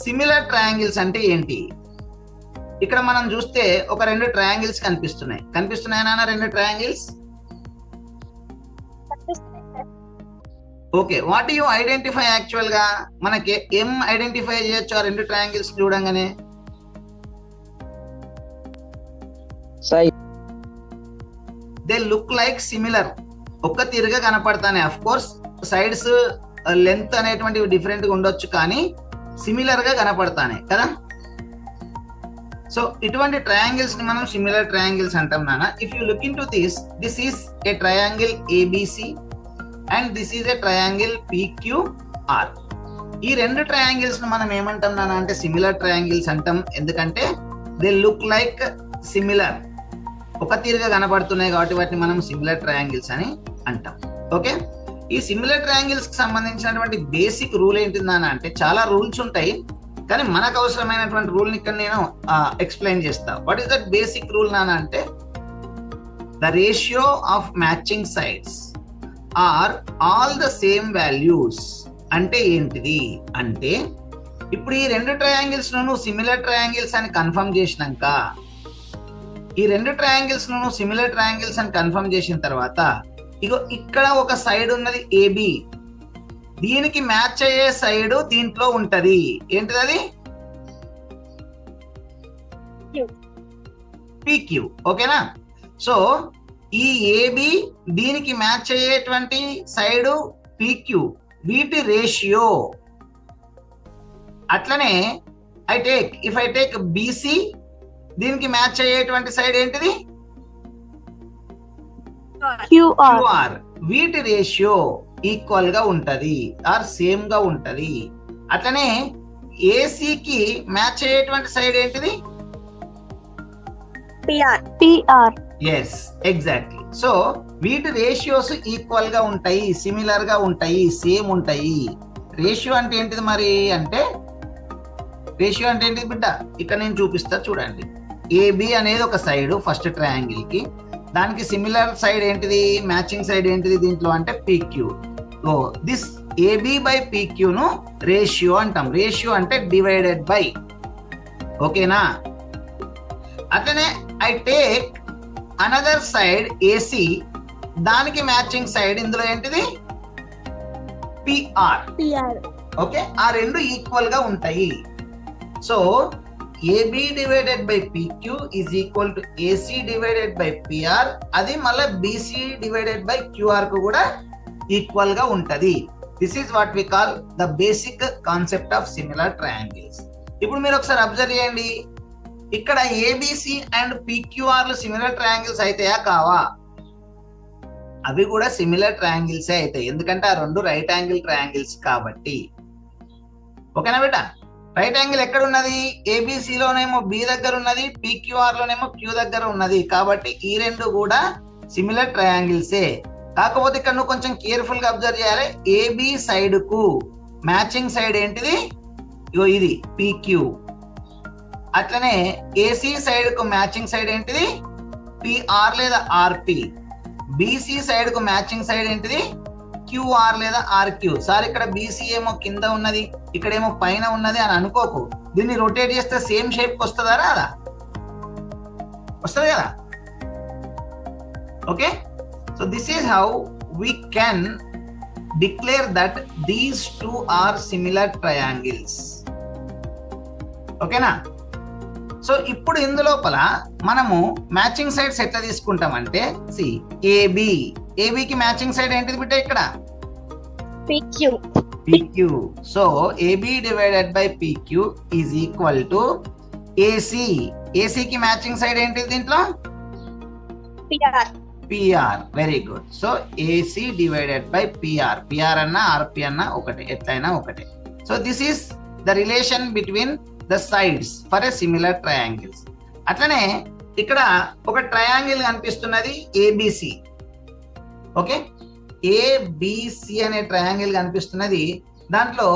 Similar triangles అంటే ఏంటి? ఇక్కడ మనం చూస్తే ఒక రెండు ట్రయాంగిల్స్ కనిపిస్తున్నాయి నాన్న, రెండు triangles. Okay, what you identify? Actual గా మనకి ఏం ఐడెంటిఫై చేయొచ్చు ఆ రెండు ట్రయాంగిల్స్ చూడంగానే? దే లుక్ లైక్ సిమిలర్, ఒక్క తీరుగా కనపడతానే. అఫ్ కోర్స్ సైడ్స్ లెంత్ అనేటువంటివి డిఫరెంట్ గా ఉండొచ్చు, కానీ సిమిలర్ గా కనపడతానే కదా. సో ఇటువంటి ట్రయాంగిల్స్ ని మనం సిమిలర్ ట్రయాంగిల్స్ అంటాం నాన్న. If you look into this is a triangle ABC and this is a triangle PQR. ఈ రెండు ట్రయాంగిల్స్ ని మనం ఏమంటాం నాన్న అంటే సిమిలర్ ట్రయాంగిల్స్ అంటాం. ఎందుకంటే దే లుక్ లైక్ సిమిలర్, ఒక తీరుగా కనబడుతున్నాయి కాబట్టి వాటిని మనం సిమిలర్ ట్రయాంగిల్స్ అని అంటాం. ఓకే, ఈ సిమిలర్ ట్రయాంగిల్స్ కి సంబంధించినటువంటి బేసిక్ రూల్ ఏంటి నాన్న అంటే, చాలా రూల్స్ ఉంటాయి కానీ మనకు అవసరమైనటువంటి రూల్ ని ఇక్కడ నేను ఎక్స్ప్లెయిన్ చేస్తా. What is that basic rule నాన్న అంటే, the ratio of matching sides are all the same values. అంటే ఏంటిది అంటే, ఇప్పుడు ఈ రెండు ట్రయాంగిల్స్ ను సిమిలర్ ట్రయాంగిల్స్ అని కన్ఫర్మ్ చేసినాక, ఈ రెండు ట్రయాంగిల్స్ ను సిమిలర్ ట్రయాంగిల్స్ అని కన్ఫర్మ్ చేసిన తర్వాత, ఇగో ఇక్కడ ఒక సైడ్ ఉన్నది ఏబి, దీనికి మ్యాచ్ అయ్యే సైడ్ దీంట్లో ఉంటది. ఏంటిది అది? పిక్యూ. ఓకేనా? సో ఈ ఏబి దీనికి మ్యాచ్ అయ్యేటువంటి సైడ్ పిక్యూ, వీటి రేషియో. అట్లనే ఇఫ్ ఐ టేక్ బిసి, దీనికి మ్యాచ్ అయ్యేటువంటి సైడ్ ఏంటిది? క్యూఆర్. వీటి రేషియో ఈక్వల్ గా ఉంటది ఆర్ సేమ్ గా ఉంటది. అట్లనే ఏసీకి మ్యాచ్ అయ్యేటువంటి సైడ్ ఏంటిది? పిఆర్. Yes, exactly. సో వీటి రేషియోస్ ఈక్వల్ గా ఉంటాయి, సిమిలర్ గా ఉంటాయి, సేమ్ ఉంటాయి. రేషియో అంటే ఏంటిది మరి అంటే, రేషియో అంటే ఏంటిది బిడ్డ? ఇక్కడ నేను చూపిస్తా చూడండి. ఏబి అనేది ఒక సైడ్ ఫస్ట్ ట్రయాంగిల్ కి, దానికి సిమిలర్ సైడ్ ఏంటిది, మ్యాచింగ్ సైడ్ ఏంటిది దీంట్లో అంటే PQ. So this AB by PQ ను రేషియో అంటాం. రేషియో అంటే డివైడెడ్ బై. ఓకేనా? అట్లనే I take another side AC, దానికి మ్యాచింగ్ సైడ్ ఇందులో ఏంటిది? పిఆర్. ఓకే, ఆ రెండు ఈక్వల్ గా ఉంటాయి. So AB divided by PQ is equal to AC divided by PR. అది మళ్ళీ BC divided by QR కు కూడా ఈక్వల్ గా ఉంటది. This is what we call the basic concept of similar triangles. ఇప్పుడు మీరు ఒకసారి అబ్జర్వ్ చేయండి, ఇక్కడ ABC అండ్ PQR లు సిమిలర్ ట్రయాంగిల్స్ అయితాయా కావా? అవి కూడా సిమిలర్ ట్రయాంగిల్సే అవుతాయి, ఎందుకంటే ఆ రెండు రైట్ యాంగిల్ ట్రయాంగిల్స్ కాబట్టి. ఓకేనా బేటా? రైట్ యాంగిల్ ఎక్కడ ఉన్నది? ఏబిసి లోనేమో బి దగ్గర ఉన్నది, పిక్యూఆర్ లోనేమో క్యూ దగ్గర ఉన్నది. కాబట్టి ఈ రెండు కూడా సిమిలర్ ట్రయాంగిల్సే. కాకపోతే ఇక్కడ నువ్వు కొంచెం కేర్ఫుల్ గా అబ్జర్వ్ చేయాలి. ఏబి సైడ్ కు మ్యాచింగ్ సైడ్ ఏంటిది? ఇది పిక్యూ. అట్లనే ఏసీ సైడ్ కు మ్యాచింగ్ సైడ్ ఏంటిది? పిఆర్ లేదా ఆర్పి. బిసి సైడ్ కు మ్యాచింగ్ సైడ్ ఏంటిది? క్యూఆర్ లేదా ఆర్క్యూ. సార్ ఇక్కడ బీసీ ఏమో కింద ఉన్నది, ఇక్కడేమో పైన ఉన్నది అని అనుకోకు. దీన్ని రొటేట్ చేస్తే సేమ్ షేప్ వస్తుందా రాదా? వస్తుంది కదా. Okay, so this is how we can declare that these two are similar triangles. ఓకేనా? సో ఇప్పుడు ఇందులోపల మనము మ్యాచింగ్ సైడ్స్ ఎట్లా తీసుకుంటామంటే, సి ఏబి, ఏబికి మ్యాచింగ్ సైడ్ ఏంటిది బిడ్డ ఇక్కడ? PQ. PQ. So AB divided by PQ is equal to AC. ఏసీకి మ్యాచింగ్ సైడ్ ఏంటిది దీంట్లో? PR. Very good. So AC divided by PR. PR అన్న ఆర్పి అన్న ఒకటే, ఎట్లయినా ఒకటే. So this is the relation between the sides for a similar triangles. అట్లనే ఇక్కడ ఒక ట్రయాంగిల్ కనిపిస్తున్నది ఏబిసి. ఓకే, ఏబిసి అనే ట్రయాంగిల్ కనిపిస్తున్నది. దాంట్లో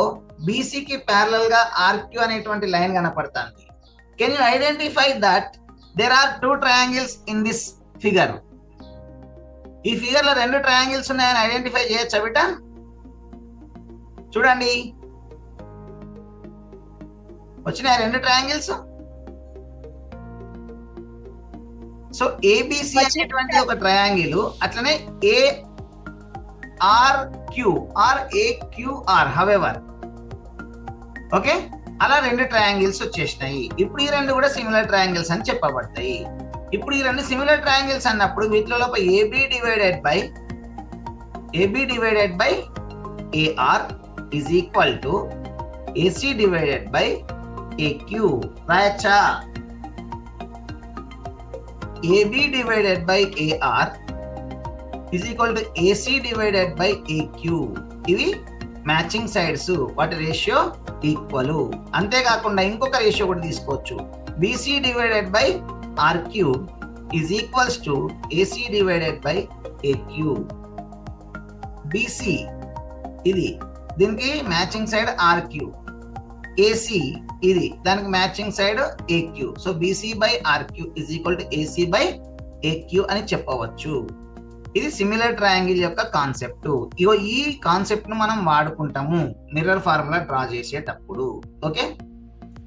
బీసీకి ప్యారలల్ గా ఆర్క్యూ అనేటువంటి లైన్ కనపడుతుంది. Can you identify that there are two triangles in this figure? ఈ ఫిగర్ లో రెండు ట్రయాంగిల్స్ ఉన్నాయని ఐడెంటిఫై చేయొచ్చా బిడ్డ? చూడండి, వచ్చినాయి రెండు ట్రయాంగిల్స్. సో ఏబిసి అనేటువంటి ఒక ట్రయాంగిల్, అట్లనే ఏఆర్క్యూ ఆర్ ఏక్యూఆర్ హవెవర్, ఓకే, అలా రెండు ట్రయాంగిల్స్ వచ్చేసినాయి. ఇప్పుడు ఈ రెండు కూడా సిమిలర్ ట్రయాంగిల్స్ అని చెప్పబడతాయి. ఇప్పుడు ఈ రెండు సిమిలర్ ట్రయాంగిల్స్ అన్నప్పుడు వీటిలో లోపల AB divided by AR is equal to AC divided by AQ. రాయచ్చా? AB divided by AR is equal to AC divided by AQ. ఇవి మ్యాచింగ్ సైడ్స్, వాటి రేషియో ఈక్వల్. అంతేకాకుండా ఇంకొక రేషియో కూడా తీసుకోవచ్చు. BC divided by RQ is equals to AC divided by AQ. BC ఇది, దీనికి matching side RQ. AC ఇది, దానికి matching side AQ. So BC by RQ is equal to AC by AQ అని చెప్పవచ్చు. ఇది సిమిలర్ ట్రయాంగిల్ యొక్క concept. ఇగో ఈ concept ను మనం వాడుకుంటాము మిర్రర్ ఫార్ములా డ్రా చేసేటప్పుడు. ఓకే.